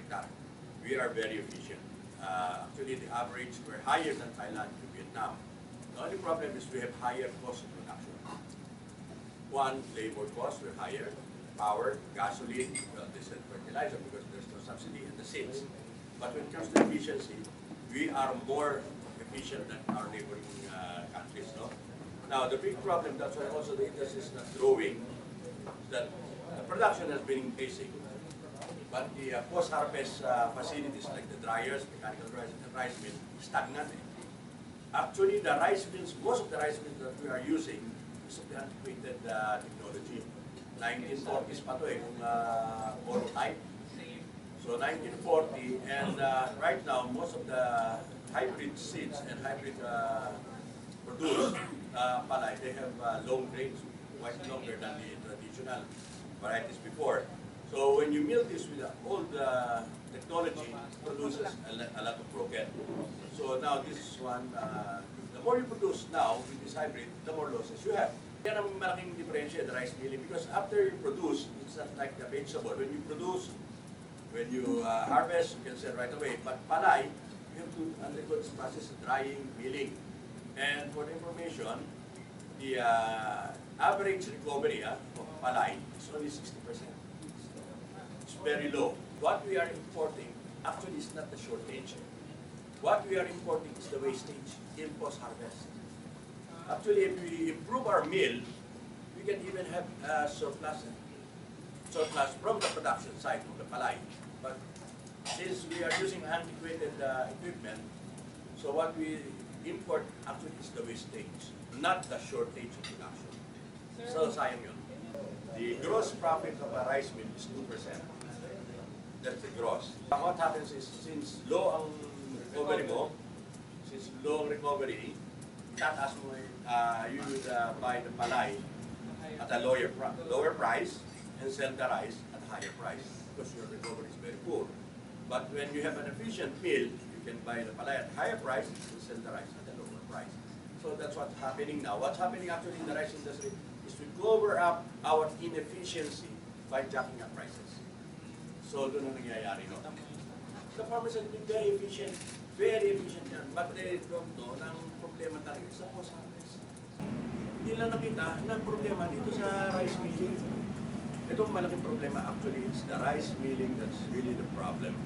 hectare. We are very efficient. Actually, the average, we're higher than Thailand and Vietnam. The only problem is we have higher cost of production. One, labor costs were higher, power, gasoline, well, they said fertilizer because there's no subsidy, and the seeds. But when it comes to efficiency, we are more efficient than our neighboring countries. No? Now, the big problem, that's why also the industry is not growing, is that the production has been increasing. But the post-harvest facilities like the dryers, mechanical dryers, and the rice mill, stagnant. Actually, the rice mills, most of the rice mills that we are using is of the antiquated technology. 1940s pa to kung prototype. So 1940, and right now, most of the hybrid seeds and hybrid produced palay, they have long grains, quite longer than the traditional varieties before. So when you mill this with the old technology, it produces a lot of broken. So now this one, the more you produce now with this hybrid, the more losses you have. Yan ang malaking differentiate the rice milling because after you produce, it's not like the vegetable. When you produce, when you harvest, you can sell right away. But palay, you have to undergo this process of drying, milling. And for the information, the average recovery of palay is only 60%. It's very low. What we are importing actually is not the shortage. What we are importing is the wastage in post-harvest. Actually, if we improve our mill, we can even have surplus from the production side of the palay. But since we are using antiquated equipment, so what we import actually is the wastage, not the shortage of production. So sayang yun. The gross profit of a rice mill is 2%. That's the gross. What happens is, since low ang recovery mo, tataas mo, you would buy the palay at a lower price and sell the rice at a higher price because your recovery is very poor. But when you have an efficient mill, you can buy the palay at a higher price and sell the rice at a lower price. So that's what's happening now. What's happening actually in the rice industry is to cover up our inefficiency by jacking up prices. So doon ang nangyayari, no? The farmers have been very efficient yan. But they don't know na ang problema talaga sa post-harvest. Hindi lang nakita na problema dito sa rice milling. Itong malaking problema actually is the rice milling that's really the problem.